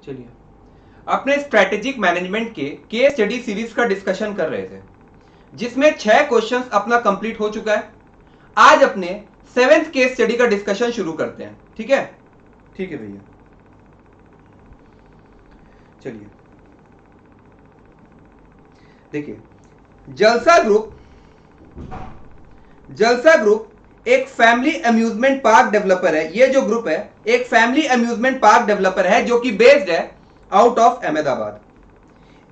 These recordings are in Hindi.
चलिए, अपने स्ट्रैटेजिक मैनेजमेंट के केस स्टडी सीरीज का डिस्कशन कर रहे थे, जिसमें 6 क्वेश्चंस अपना कंप्लीट हो चुका है। आज अपने 7th केस स्टडी का डिस्कशन शुरू करते हैं। ठीक है भैया, चलिए देखिए, जलसा ग्रुप एक फैमिली अम्यूजमेंट पार्क डेवलपर है। ये जो ग्रुप है एक फैमिली अम्यूजमेंट पार्क डेवलपर है जो कि बेस्ड है आउट ऑफ अहमदाबाद।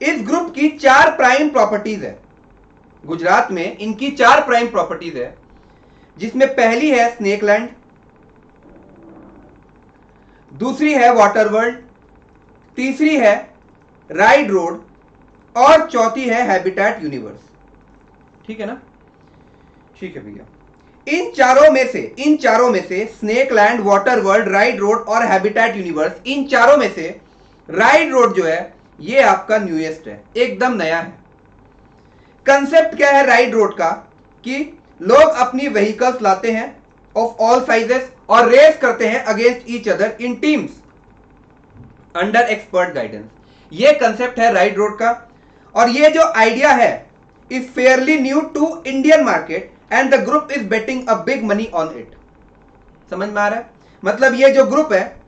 इस ग्रुप की 4 प्राइम प्रॉपर्टीज है। गुजरात में इनकी 4 प्राइम प्रॉपर्टीज है, जिसमें पहली है स्नेक लैंड, दूसरी है वाटर वर्ल्ड, तीसरी है राइड रोड और चौथी है हैबिटेट यूनिवर्स। ठीक है ना? ठीक है भैया, इन चारों में से snake land, water world, ride road और हैबिटेट यूनिवर्स, इन चारों में से राइड रोड जो है ये आपका न्यूएस्ट है, एकदम नया है। कंसेप्ट क्या है राइड रोड का? कि लोग अपनी व्हीकल्स लाते हैं ऑफ ऑल साइजेस और रेस करते हैं against each other in teams under expert guidance. ये कंसेप्ट है राइड रोड का, और ये जो आइडिया है is fairly new to Indian market and the group is betting a big money on it. समझ में आ रहा है? मतलब ये जो ग्रुप है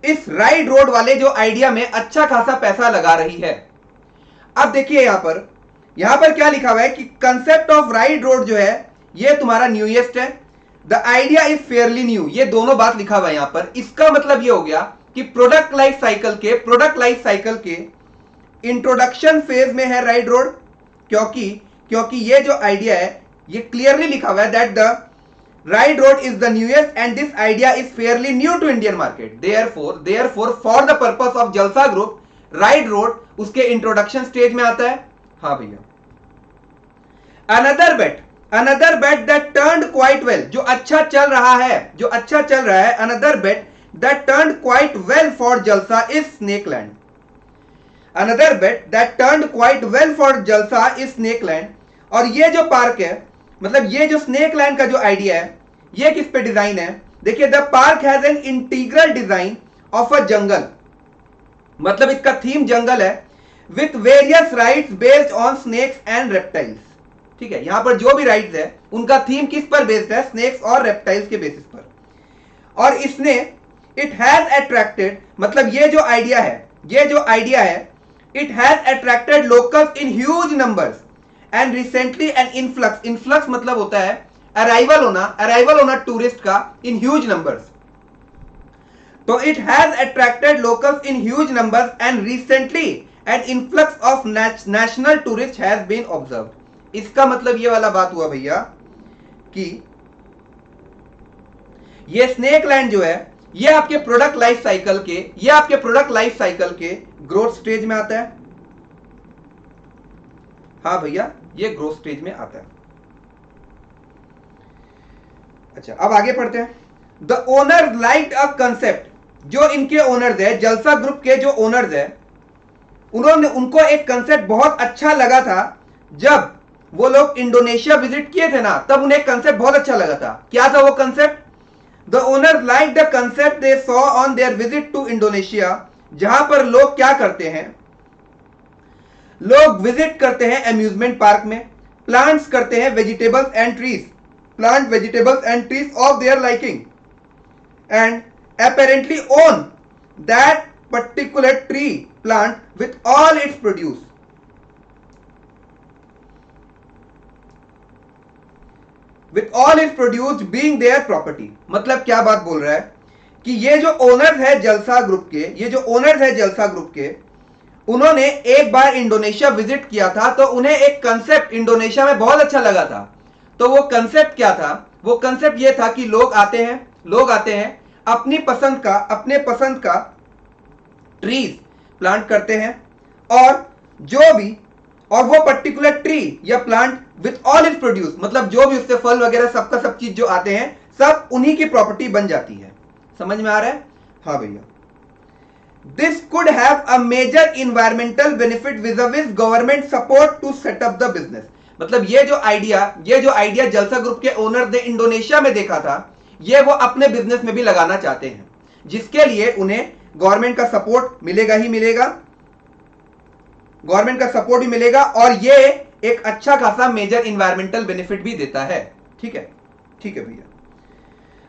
इस राइड रोड वाले जो आइडिया में अच्छा खासा पैसा लगा रही है। अब देखिए यहां पर क्या लिखा हुआ है कि कंसेप्ट ऑफ राइड रोड जो है ये तुम्हारा न्यूएस्ट है, the idea is fairly new. ये दोनों बात लिखा हुआ है यहां पर। इसका मतलब ये हो गया कि प्रोडक्ट लाइफ साइकिल के इंट्रोडक्शन फेज में है राइड रोड, क्योंकि ये जो आइडिया है ये क्लियरली लिखा हुआ है that the ride road is the newest and this idea is fairly new to Indian market. Therefore for the purpose of Jalsa group ride road उसके इंट्रोडक्शन स्टेज में आता है। हाँ भैया, another bet that turned quite well, जो अच्छा चल रहा है, another bet that turned quite well for Jalsa is snake land. Another bet that turned quite well for Jalsa is snake land. और ये जो पार्क है, मतलब ये जो स्नेक लैंड का जो आइडिया है ये किस पे डिजाइन है? देखिए, the park has an integral design of a jungle, मतलब इसका थीम जंगल है, with various rides based on snakes and reptiles. ठीक है, यहां पर जो भी राइड्स है उनका थीम किस पर बेस्ड है? स्नेक्स और रेप्टाइल्स के बेसिस पर। और इसने इट हैज अट्रैक्टेड, मतलब ये जो आइडिया है it has attracted locals in huge numbers and recently an influx मतलब होता है अराइवल होना टूरिस्ट का इन ह्यूज नंबर्स। तो it has attracted locals in huge numbers and recently an influx of national tourist has been observed. इसका मतलब ये वाला बात हुआ भैया कि ये स्नेक लैंड जो है ये आपके प्रोडक्ट लाइफ साइकिल के ग्रोथ स्टेज में आता है। हाँ भैया, ये ग्रोथ स्टेज में आता है। अच्छा, अब आगे पढ़ते हैं। The owner liked a concept, जो इनके ओनर्स है, जलसा ग्रुप के जो ओनर्स है, उनको एक कंसेप्ट बहुत अच्छा लगा था। जब वो लोग इंडोनेशिया विजिट किए थे ना, तब उन्हें कंसेप्ट बहुत अच्छा लगा था। क्या था वो concept? The owner like the concept they saw on their visit to Indonesia, जहां पर लोग क्या करते हैं, लोग विजिट करते हैं अम्यूजमेंट पार्क में, प्लांट्स करते हैं vegetables and trees of their liking and apparently own that particular tree plant with all its produce being their property। मतलब क्या बात बोल रहा है कि ये जो ओनर्स है जलसा ग्रुप के, उन्होंने एक बार इंडोनेशिया विजिट किया था, तो उन्हें एक कंसेप्ट इंडोनेशिया में बहुत अच्छा लगा था। तो वो कंसेप्ट क्या था? वो कंसेप्ट ये था कि लोग आते हैं अपने पसंद का ट्रीज प्लांट करते हैं, और वो पर्टिकुलर ट्री या plant with all it's produce, मतलब जो भी उससे फल वगैरह सब चीज जो आते हैं सब उन्हीं की प्रॉपर्टी बन जाती है। समझ में आ रहा है? हाँ भैया, this could have a major environmental benefit with government support to set up the business. मतलब ये जो आइडिया जलसा ग्रुप के ओनर ने इंडोनेशिया में देखा था, ये वो अपने बिजनेस में भी लगाना चाहते हैं। जिसके लिए उन्हें गवर्नमेंट का सपोर्ट मिलेगा ही मिलेगा, गवर्नमेंट का सपोर्ट भी मिलेगा और ये एक अच्छा खासा मेजर इन्वायरमेंटल बेनिफिट भी देता है। ठीक है, ठीक है भैया।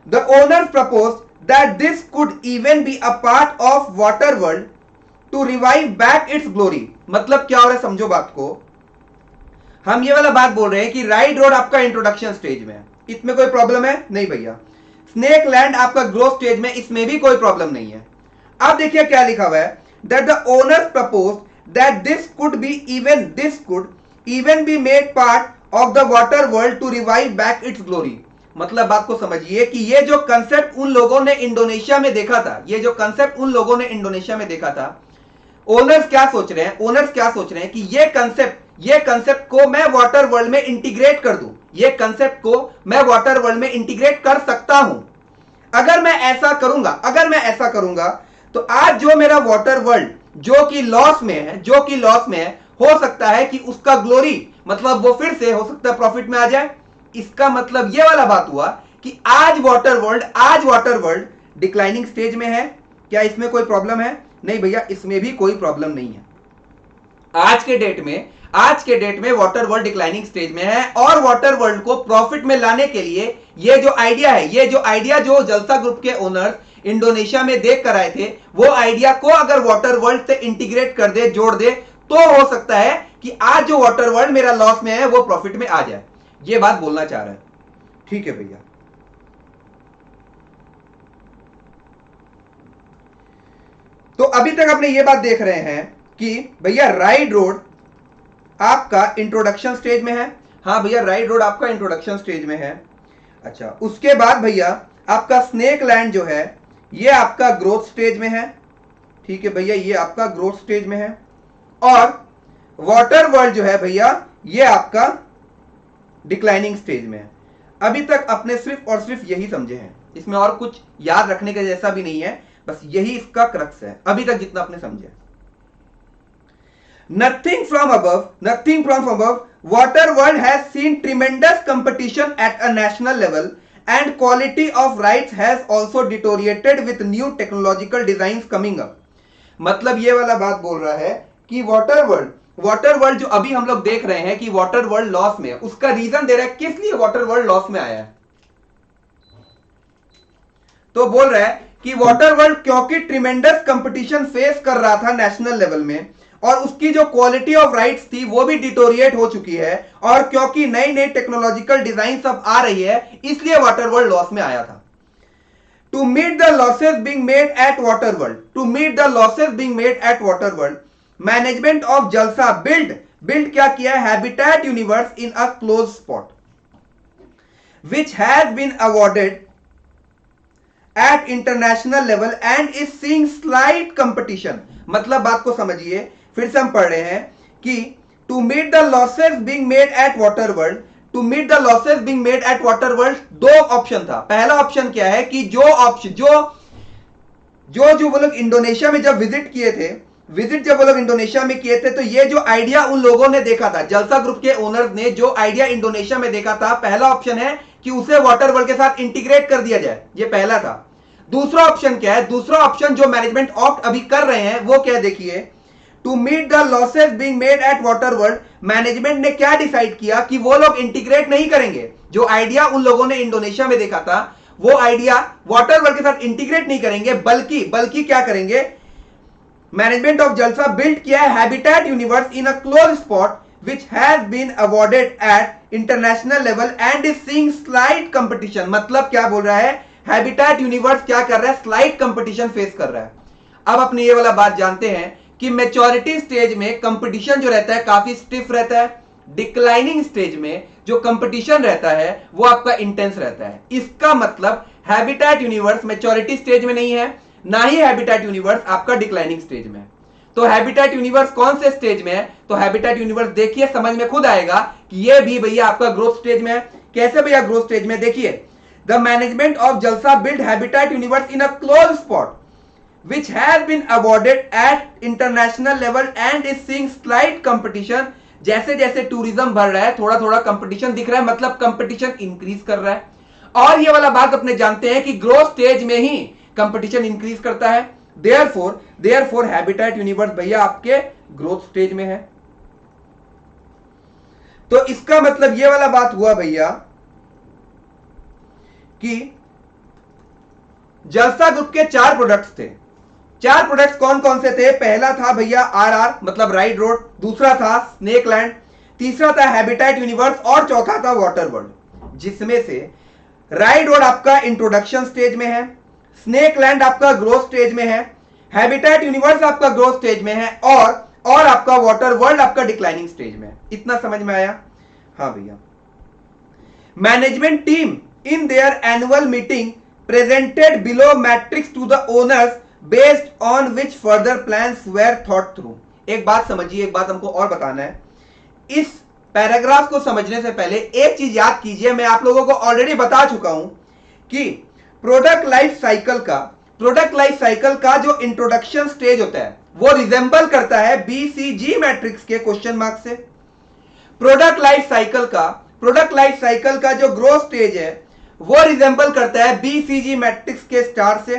The owner propose that this could even be a part of water world to revive back its glory. मतलब क्या हो रहा है, समझो बात को। हम ये वाला बात बोल रहे हैं कि राइड रोड आपका इंट्रोडक्शन स्टेज में है, इसमें कोई प्रॉब्लम है नहीं भैया। स्नेक लैंड आपका ग्रोथ स्टेज में, इसमें भी कोई प्रॉब्लम नहीं है। अब देखिए क्या लिखा हुआ है, that the owners propose that this could even be made part of the water world to revive back its glory. मतलब बात को समझिए कि ये जो कंसेप्ट उन लोगों ने इंडोनेशिया में देखा था, ये जो कंसेप्ट उन लोगों ने इंडोनेशिया में देखा था, ओनर्स क्या सोच रहे हैं, ओनर्स क्या सोच रहे हैं कि ये कंसेप्ट को मैं वाटर वर्ल्ड में इंटीग्रेट कर दूं, ये कंसेप्ट को मैं वाटर वर्ल्ड में इंटीग्रेट कर सकता हूं। अगर मैं ऐसा करूंगा तो आज जो मेरा वाटर वर्ल्ड जो कि लॉस में है, हो सकता है कि उसका ग्लोरी मतलब वो फिर से हो सकता है प्रॉफिट में आ जाए। इसका मतलब ये वाला बात हुआ कि आज वाटर वर्ल्ड डिक्लाइनिंग स्टेज में है। क्या इसमें कोई प्रॉब्लम है? नहीं भैया, इसमें भी कोई प्रॉब्लम नहीं है। आज के डेट में वाटर वर्ल्ड डिक्लाइनिंग स्टेज में है और वाटर वर्ल्ड को प्रॉफिट में लाने के लिए ये जो आइडिया जो जलसा ग्रुप के ओनर्स इंडोनेशिया में देख कर आए थे, वो आइडिया को अगर वाटर वर्ल्ड से इंटीग्रेट कर दे, जोड़ दे, तो हो सकता है कि आज जो वाटर वर्ल्ड मेरा लॉस में है वो प्रॉफिट में आ जाए। ये बात बोलना चाह रहा है। ठीक है भैया। तो अभी तक आपने ये बात देख रहे हैं कि भैया राइड रोड आपका इंट्रोडक्शन स्टेज में है। हाँ भैया, राइड रोड आपका इंट्रोडक्शन स्टेज में है। अच्छा, उसके बाद भैया आपका स्नेक लैंड जो है ये आपका ग्रोथ स्टेज में है। ठीक है भैया, ये आपका ग्रोथ स्टेज में है। और वाटर वर्ल्ड जो है भैया ये आपका डिक्लाइनिंग स्टेज में है। अभी तक आपने सिर्फ और सिर्फ यही समझे हैं, इसमें और कुछ याद रखने के जैसा भी नहीं है, बस यही इसका क्रक्स है अभी तक जितना आपने समझे। Nothing from above, water world has seen tremendous competition at a national level and quality of rides has also deteriorated with new technological designs coming up. मतलब ये वाला बात बोल रहा है कि वाटर वर्ल्ड जो अभी हम लोग देख रहे हैं कि वाटर वर्ल्ड लॉस में है, उसका रीजन दे रहा है किस लिए वाटर वर्ल्ड लॉस में आया है। तो बोल रहा है कि वाटर वर्ल्ड क्योंकि ट्रिमेंडस कंपटीशन फेस कर रहा था नेशनल लेवल में और उसकी जो क्वालिटी ऑफ राइड्स थी वो भी डिटोरिएट हो चुकी है, और क्योंकि नई नई टेक्नोलॉजिकल डिजाइन सब आ रही है, इसलिए वाटर वर्ल्ड लॉस में आया था। To meet the losses being made at water world, management of Jalsa build क्या किया है, habitat universe in a close spot which has been awarded at international level and is seeing slight competition. मतलब बात को समझिए, फिर से हम पढ़ रहे हैं कि to meet the losses being made at water world, दो ऑप्शन था। पहला ऑप्शन क्या है कि जो वो लोग इंडोनेशिया में जब विजिट किए थे, तो ये जो आइडिया उन लोगों ने देखा था, जलसा ग्रुप के ओनर्स ने जो आइडिया इंडोनेशिया में देखा था, पहला ऑप्शन है कि उसे वाटर वर्ल्ड के साथ इंटीग्रेट कर दिया जाए, ये पहला था। दूसरा ऑप्शन क्या है, दूसरा ऑप्शन जो मैनेजमेंट ऑप्ट अभी कर रहे हैं वो क्या देखिए, to meet the losses being made at water world, management ने क्या डिसाइड किया कि वो लोग इंटीग्रेट नहीं करेंगे। जो आइडिया उन लोगों ने इंडोनेशिया में देखा था वो आइडिया वाटर वर्ल्ड के साथ इंटीग्रेट नहीं करेंगे, बल्कि क्या करेंगे, मैनेजमेंट ऑफ जलसा बिल्ड किया है habitat universe in a close spot which has been awarded at international level and is seeing slight competition। मतलब क्या बोल रहा है, हैबिटेट यूनिवर्स क्या कर रहा है, स्लाइट कंपटीशन फेस कर रहा है। अब अपने ये वाला बात जानते हैं कि मैच्योरिटी स्टेज में कंपटीशन जो रहता है काफी स्टिफ रहता है, डिक्लाइनिंग स्टेज में जो कंपटीशन रहता है वो आपका इंटेंस रहता है। इसका मतलब हैबिटेट यूनिवर्स मैच्योरिटी स्टेज में नहीं है, ना ही हैबिटेट यूनिवर्स आपका डिक्लाइनिंग स्टेज में है। तो हैबिटेट यूनिवर्स कौन से स्टेज में है, तो हैबिटेट यूनिवर्स देखिए समझ में खुद आएगा कि ये भी भैया आपका ग्रोथ स्टेज में है। कैसे भैया ग्रोथ स्टेज में, देखिए, the management of Jalsa build habitat universe in a close spot which has been awarded at international level and is seeing slight competition। जैसे जैसे टूरिज्म बढ़ रहा है थोड़ा थोड़ा कंपटीशन दिख रहा है, मतलब कंपटीशन इंक्रीज कर रहा है। और ये वाला बात अपने जानते हैं कि ग्रोथ स्टेज में ही कंपटीशन इंक्रीज करता है, देयरफॉर हैबिटेट यूनिवर्स भैया आपके ग्रोथ स्टेज में है। तो इसका मतलब ये वाला बात हुआ भैया कि जलसा ग्रुप के 4 प्रोडक्ट्स थे। 4 प्रोडक्ट्स कौन कौन से थे? पहला था भैया आरआर मतलब राइड रोड, दूसरा था स्नेक लैंड, तीसरा था हैबिटेट यूनिवर्स और चौथा था वाटर वर्ल्ड, जिसमें से राइड रोड आपका इंट्रोडक्शन स्टेज में है, स्नेक लैंड आपका ग्रोथ स्टेज में है, हैबिटेट यूनिवर्स आपका ग्रोथ स्टेज में है और आपका वाटर वर्ल्ड आपका डिक्लाइनिंग स्टेज में है। इतना समझ में आया? हाँ भैया। Management team in their annual meeting presented below matrix to the owners based on which further plans were thought through. एक बात समझिए, एक बात हमको और बताना है। इस पैराग्राफ को समझने से पहले एक चीज याद कीजिए, मैं आप लोगों को ऑलरेडी बता चुका हूं कि प्रोडक्ट लाइफ साइकिल का जो इंट्रोडक्शन स्टेज होता है वो रिजेंबल करता है बीसीजी मैट्रिक्स के क्वेश्चन मार्क से। प्रोडक्ट लाइफ साइकिल का जो ग्रोथ स्टेज है वो रिजेंबल करता है बीसीजी मैट्रिक्स के स्टार से।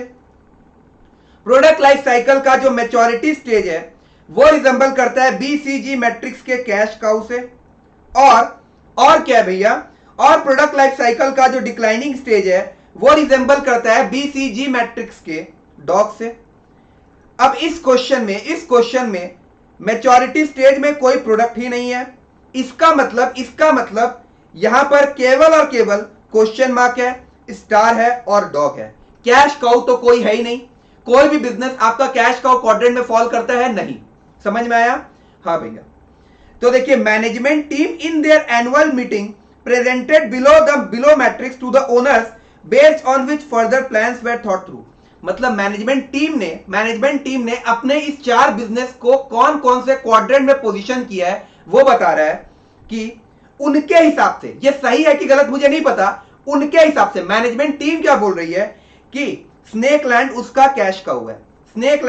प्रोडक्ट लाइफ साइकिल का जो मैच्योरिटी स्टेज है वो रिजेंबल करता है बीसीजी मैट्रिक्स के कैश काउ से। और क्या है भैया? और प्रोडक्ट लाइफ साइकिल का जो डिक्लाइनिंग स्टेज है वो रिजेंबल करता है बीसीजी मैट्रिक्स के डॉग से। अब इस क्वेश्चन में मैच्योरिटी स्टेज में कोई प्रोडक्ट ही नहीं है। इसका मतलब यहां पर केवल और केवल क्वेश्चन मार्क है, स्टार है और डॉग है। कैश काउ तो कोई है ही नहीं। कोई भी बिजनेस आपका कैश काउ क्वाड्रेंट में फॉल करता है नहीं। समझ में आया? हाँ भैया। तो देखिए, management team in their annual meeting presented below matrix to the owners based on which further plans were thought through. मतलब मैनेजमेंट टीम ने अपने इस 4 बिजनेस को कौन कौन से क्वाड्रेंट में पोजीशन किया है वो बता रहा है कि उनके हिसाब से, ये सही है कि गलत मुझे नहीं पता, उनके हिसाब से मैनेजमेंट टीम क्या बोल रही है कि स्नेक लैंड उसका कैश काउ है, स्नेक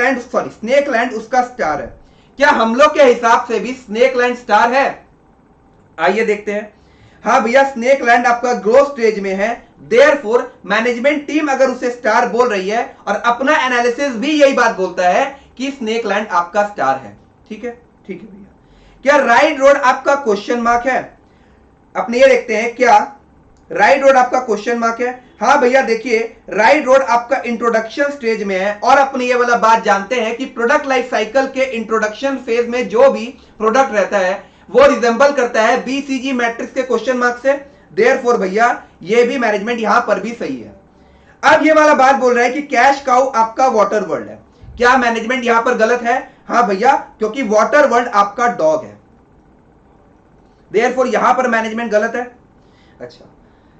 लैंड उसका स्टार है। क्या हम लोग के हिसाब से भी स्नेक लैंड स्टार है? आइए देखते हैं। हाँ भैया, स्नेक लैंड आपका ग्रोथ स्टेज में है, देयरफॉर मैनेजमेंट टीम अगर उसे स्टार बोल रही है और अपना एनालिसिस भी यही बात बोलता है कि स्नेक लैंड आपका स्टार है। ठीक है भैया। क्या राइड रोड आपका क्वेश्चन मार्क है? अपने ये देखते हैं, क्या राइड रोड आपका क्वेश्चन मार्क है? हाँ भैया, देखिए राइड रोड आपका इंट्रोडक्शन स्टेज में है और अपने ये वाला बात जानते हैं कि प्रोडक्ट लाइफ साइकिल के इंट्रोडक्शन फेज में जो भी प्रोडक्ट रहता है वो रिजेंबल करता है बीसीजी मैट्रिक्स के क्वेश्चन मार्क से। देयरफॉर भैया ये भी मैनेजमेंट यहां पर भी सही है। अब ये वाला बात बोल रहा है कि कैश काउ आपका वाटर वर्ल्ड है। क्या मैनेजमेंट यहां पर गलत है? हाँ भैया, क्योंकि वाटर वर्ल्ड आपका डॉग है। देयरफॉर यहां पर मैनेजमेंट गलत है। अच्छा,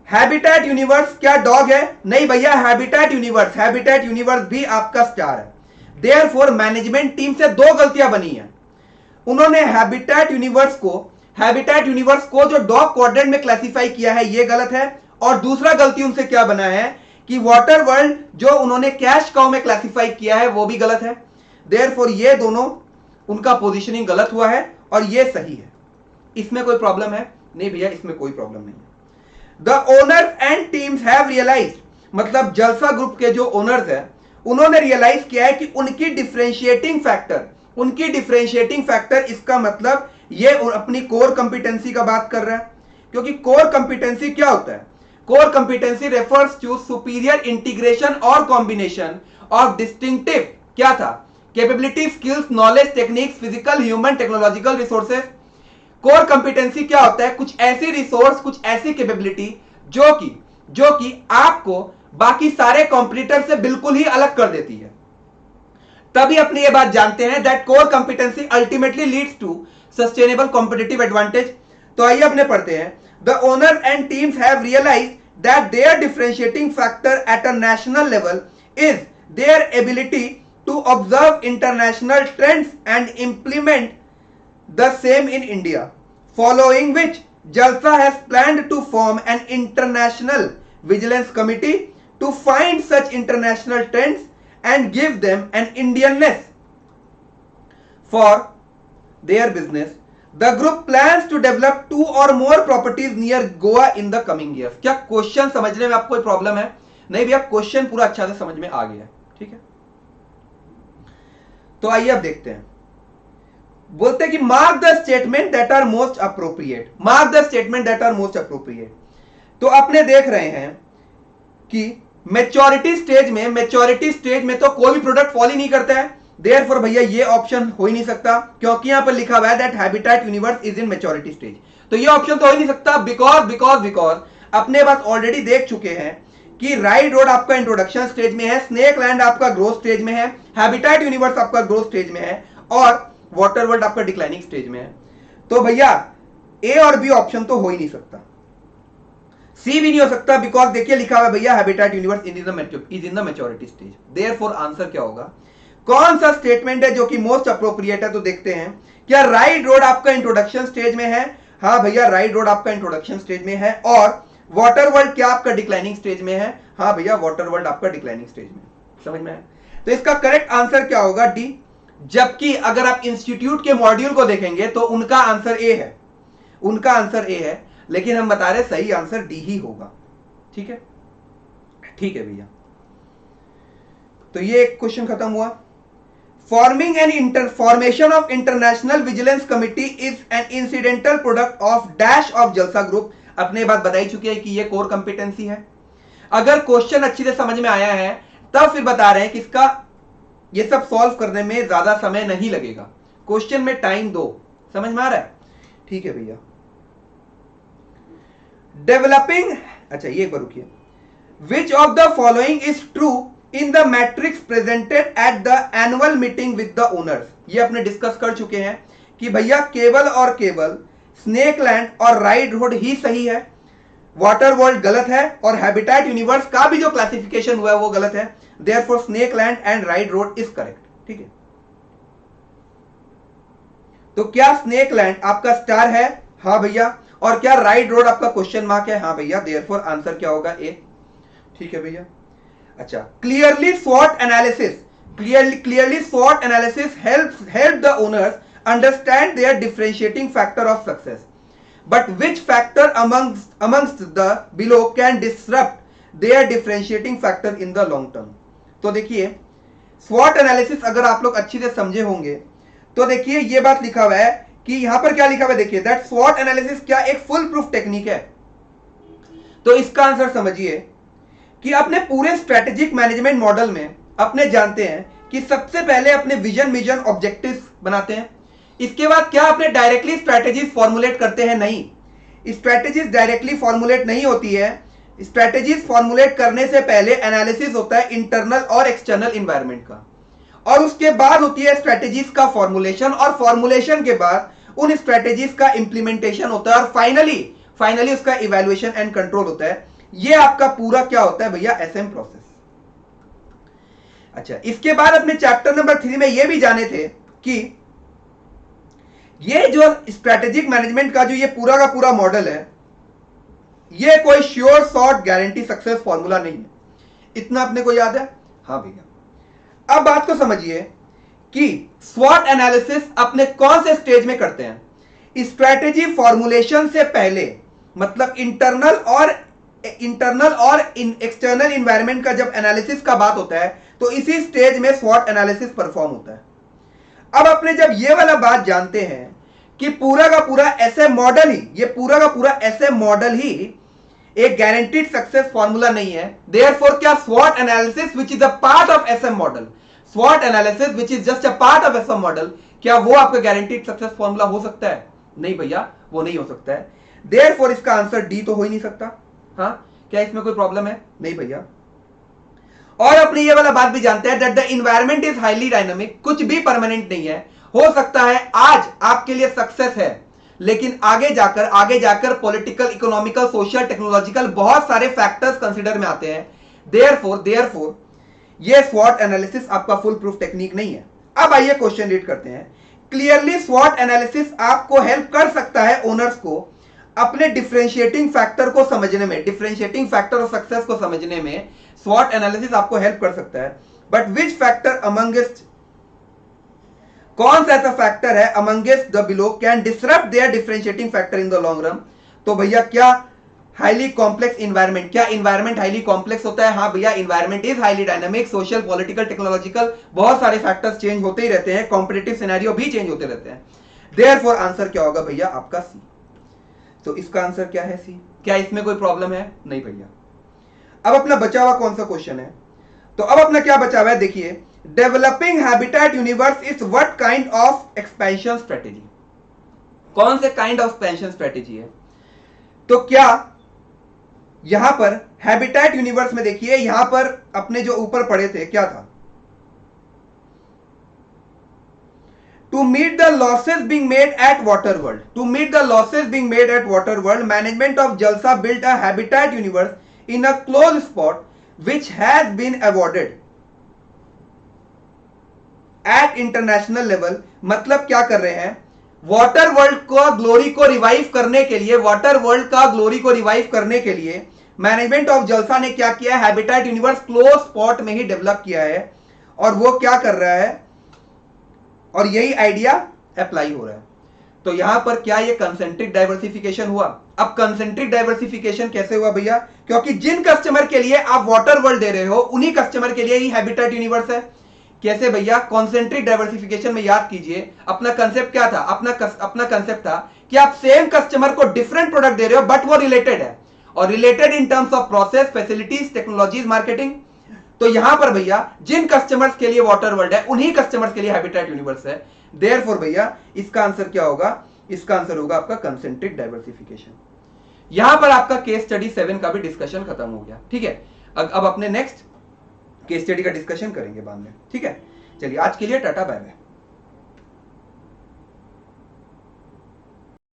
हैबिटेट यूनिवर्स क्या डॉग है? नहीं भैया, हैबिटेट यूनिवर्स भी आपका स्टार है। देयरफॉर मैनेजमेंट टीम से 2 गलतियां बनी हैं। उन्होंने हैबिटेट यूनिवर्स को जो डॉग क्वाड्रेंट में क्लासिफाई किया है ये गलत है, और दूसरा गलती उनसे क्या बना है कि वाटर वर्ल्ड जो उन्होंने कैश काउ में क्लासिफाई किया है वो भी गलत है। देयरफॉर ये दोनों उनका पोजीशनिंग गलत हुआ है और ये सही है। इसमें कोई प्रॉब्लम है? नहीं भैया, इसमें कोई प्रॉब्लम नहीं है। The owners and teams have realized, मतलब जलसा ग्रुप के जो ओनर्स हैं उन्होंने रियलाइज किया है कि उनकी डिफरेंशिएटिंग फैक्टर, इसका मतलब ये अपनी कोर कंपिटेंसी का बात कर रहा है। क्योंकि कोर कंपिटेंसी क्या होता है? Core competency refers to superior integration और कॉम्बिनेशन ऑफ डिस्टिंक्टिव क्या था? Capability, skills, knowledge, techniques, physical, human, technological resources. Core competency क्या होता है? कुछ ऐसी रिसोर्स, कुछ ऐसी कैपेबिलिटी जो कि आपको बाकी सारे कॉम्पिटिटर से बिल्कुल ही अलग कर देती है। तभी अपनी ये बात जानते हैं that core competency ultimately leads to sustainable competitive advantage. तो आइए अपने पढ़ते हैं। The owner and teams have realized that their differentiating factor at a national level is their ability to observe international trends and implement the same in India, following which Jalsa has planned to form an international vigilance committee to find such international trends and give them an Indianness for their business. The group plans to develop 2 or more properties near Goa in the coming years. क्या क्वेश्चन समझने में आपको कोई प्रॉब्लम है? नहीं भैया, क्वेश्चन पूरा अच्छा से समझ में आ गया है। ठीक है, तो आइए अब देखते हैं। बोलते हैं कि mark the statement that are most appropriate, mark the statement that are most appropriate. तो अपने देख रहे हैं कि मैच्योरिटी स्टेज में तो कोई भी प्रोडक्ट फॉल ही नहीं करता है, देयरफॉर भैया ये ऑप्शन हो ही नहीं सकता, क्योंकि यहां पर लिखा हुआ है that habitat universe is in maturity stage. तो ये ऑप्शन तो हो ही नहीं सकता, बिकॉज अपने बात ऑलरेडी देख चुके हैं कि राइड रोड आपका इंट्रोडक्शन स्टेज में है, स्नेक लैंड आपका ग्रोथ स्टेज में है, हैबिटेट यूनिवर्स आपका ग्रोथ स्टेज में है, और वाटर वर्ल्ड आपका डिक्लाइनिंग स्टेज में है। तो भैया ए और बी ऑप्शन तो हो ही नहीं सकता, सी भी नहीं हो सकता, बिकॉज देखिए लिखा हुआ है भैया habitat universe is in the maturity stage. Therefore answer क्या होगा, कौन सा स्टेटमेंट है जो कि मोस्ट अप्रोप्रिएट है? तो देखते हैं, क्या राइड रोड आपका इंट्रोडक्शन स्टेज में है? हाँ भैया राइड रोड आपका इंट्रोडक्शन स्टेज में है। और वाटर वर्ल्ड क्या आपका डिक्लाइनिंग स्टेज में है? हाँ भैया वाटर वर्ल्ड आपका डिक्लाइनिंग स्टेज में। समझ में आया? तो इसका करेक्ट आंसर क्या होगा? डी। जबकि अगर आप इंस्टीट्यूट के मॉड्यूल को देखेंगे तो उनका आंसर ए है, उनका आंसर ए है, लेकिन हम बता रहे सही आंसर डी ही होगा। ठीक है, ठीक है भैया। तो ये एक क्वेश्चन खत्म हुआ। Formation of international vigilance committee is an incidental product of dash of Jalsa group. अपने बात बताई चुकी है कि ये कोर कंपिटेंसी है। अगर क्वेश्चन अच्छी से समझ में आया है तब फिर बता रहे हैं कि इसका ये सब सॉल्व करने में ज्यादा समय नहीं लगेगा, क्वेश्चन में टाइम दो। समझ में आ रहा है? ठीक है भैया। डेवलपिंग, अच्छा ये एक बार रुकिए। Which of the following is true in the matrix presented at the annual meeting with the owners. ये अपने डिस्कस कर चुके हैं कि भैया केवल और केवल स्नेक लैंड और राइड रोड ही सही है, वाटर वर्ल्ड गलत है, और हैबिटेट यूनिवर्स का भी जो क्लासिफिकेशन हुआ है वो गलत है। Therefore snake land and ride road is correct. ठीक है, तो क्या स्नेक लैंड आपका स्टार है? हाँ भैया। और क्या राइड रोड आपका क्वेश्चन मार्क है? हाँ भैया। देयरफॉर आंसर क्या होगा? ए। ठीक है भैया। अच्छा, clearly स्वॉट analysis, clearly स्वॉट analysis help the owners understand their differentiating factor of success, but which factor amongst the below can disrupt their differentiating factor in the long term? तो देखिए SWOT एनालिसिस अगर आप लोग अच्छी से समझे होंगे तो देखिए ये बात लिखा हुआ है कि यहां पर क्या लिखा हुआ है, देखिए दैट SWOT एनालिसिस क्या एक फुल प्रूफ टेक्निक है। तो इसका आंसर समझिए कि अपने पूरे स्ट्रेटेजिक मैनेजमेंट मॉडल में अपने जानते हैं कि सबसे पहले अपने विजन, मिशन, ऑब्जेक्टिव्स बनाते हैं। इसके बाद क्या अपने डायरेक्टली स्ट्रैटेजीज फॉर्मुलेट करते हैं? नहीं, स्ट्रैटेजीज डायरेक्टली फॉर्मुलेट नहीं होती है। स्ट्रैटेजीज फॉर्मुलेट करने से पहले एनालिसिस होता है इंटरनल और एक्सटर्नल एनवायरनमेंट का, और उसके बाद होती है स्ट्रैटेजीज का फॉर्मुलेशन, और फॉर्मुलेशन के बाद उन स्ट्रैटेजीज का इंप्लीमेंटेशन होता है, और फाइनली उसका इवैल्यूएशन एंड कंट्रोल होता है। ये आपका पूरा क्या होता है भैया? SM process. अच्छा, इसके बाद अपने चैप्टर नंबर 3 में ये भी जाने थे कि ये जो स्ट्रैटेजिक मैनेजमेंट का जो ये पूरा का पूरा मॉडल है, ये कोई sure short guarantee success formula नहीं है। इतना अपने को याद है? हाँ भैया। अब बात को समझिए कि स्वॉट एनालिसिस अपने कौन से स्टेज में करते हैं? स्ट्रैटेजी फॉर्मुलेशन से पहले, मतलब इंटरनल और एक्सटर्नल एनवायरनमेंट का जब एनालिसिस का बात होता है तो इसी स्टेज में स्वॉट एनालिसिस परफॉर्म होता है। अब अपने जब ये वाला बात जानते हैं कि पूरा का पूरा ऐसे मॉडल ही, ये पूरा का पूरा ऐसे मॉडल ही एक गारंटीड सक्सेस फॉर्मूला नहीं है, देयरफॉर क्या स्वॉट analysis which is a part of SM model, स्वॉट analysis which is just a part of SM model, क्या वो आपका गारंटीड सक्सेस फॉर्मूला हो सकता है? नहीं भैया, वो नहीं हो सकता है। देयरफॉर इसका आंसर डी तो हो ही नहीं सकता। हाँ, क्या इसमें कोई प्रॉब्लम है? नहीं भैया। और अपने ये वाला बात भी जानते हैं that the environment is highly dynamic, कुछ भी परमानेंट नहीं है। हो सकता है आज आपके लिए सक्सेस है, लेकिन आगे जाकर पॉलिटिकल, इकोनॉमिकल, सोशल, टेक्नोलॉजिकल बहुत सारे फैक्टर्स कंसीडर में आते हैं। देयरफॉर ये स्वॉट एनालिसिस आपका फुल प्रूफ टेक्निक नहीं है। अब आइए क्वेश्चन रीड करते हैं। क्लियरली स्वॉट एनालिसिस आपको हेल्प कर सकता है ओनर्स को अपने डिफरेंशिएटिंग फैक्टर को समझने में, डिफरेंशिएटिंग फैक्टर ऑफ सक्सेस को समझने में स्वॉट एनालिसिस आपको हेल्प कर सकता है। बट विच फैक्टर अमंगेस्ट, कौन सा ऐसा फैक्टर है amongst the below can disrupt their differentiating factor in the long run? तो भैया क्या हाईली कॉम्प्लेक्स इन्वायरमेंट, क्या इन्वायरमेंट हाईली कॉम्प्लेक्स होता है? हाँ भैया, environment is highly dynamic, social, political, technological, बहुत सारे फैक्टर्स चेंज होते ही रहते हैं, कॉम्पिटिटिव सिनेरियो भी चेंज होते रहते हैं। देयरफॉर आंसर क्या होगा भैया आपका सी। तो इसका आंसर क्या है? सी। क्या इसमें कोई प्रॉब्लम है? नहीं भैया। अब अपना बचा हुआ कौन सा क्वेश्चन है? तो अब अपना क्या बचा हुआ है देखिए, developing habitat universe is what kind of expansion strategy? कौन से काइंड ऑफ एक्सपेंशन स्ट्रेटेजी है? तो क्या यहां पर हैबिटेट यूनिवर्स में देखिए, यहां पर अपने जो ऊपर पढ़े थे क्या था? To meet the losses being made at Waterworld, to meet the losses being made at Waterworld, management of Jalsa built a habitat universe in a closed spot which has been awarded at international level। मतलब क्या कर रहे हैं? वाटर वर्ल्ड को ग्लोरी को रिवाइव करने के लिए, वाटर वर्ल्ड का ग्लोरी को रिवाइव करने के लिए मैनेजमेंट ऑफ जलसा ने क्या किया? हैबिटेट यूनिवर्स क्लोज स्पॉट में ही डेवलप किया है। और वो क्या कर रहा है? और यही आइडिया अप्लाई हो रहा है। तो यहां पर क्या ये कंसेंट्रिक डाइवर्सिफिकेशन हुआ? अब कंसेंट्रिक डाइवर्सिफिकेशन कैसे हुआ भैया? क्योंकि जिन कस्टमर के लिए आप वाटर वर्ल्ड दे रहे हो, उन्हीं कस्टमर के लिए ही हैबिटेट यूनिवर्स है। कैसे भैया? कॉन्सेंट्रिक डाइवर्सिफिकेशन में याद कीजिए अपना कंसेप्ट क्या था? अपना कंसेप्ट था कि आप सेम कस्टमर को डिफरेंट प्रोडक्ट दे रहे हो, बट वो रिलेटेड है, और related in terms of process, facilities, technologies, marketing. तो यहां पर भैया जिन कस्टमर्स के लिए वाटर वर्ल्ड है, उन्हीं कस्टमर्स के लिए हैबिटेट यूनिवर्स है। देयरफॉर भैया इसका आंसर क्या होगा? इसका आंसर होगा आपका कंसेंट्रिक डाइवर्सिफिकेशन। यहां पर आपका केस स्टडी 7 का भी डिस्कशन खत्म हो गया। ठीक है, अब अपने नेक्स्ट केस स्टडी का डिस्कशन करेंगे बाद में। ठीक है, चलिए आज के लिए टाटा, बाय बाय।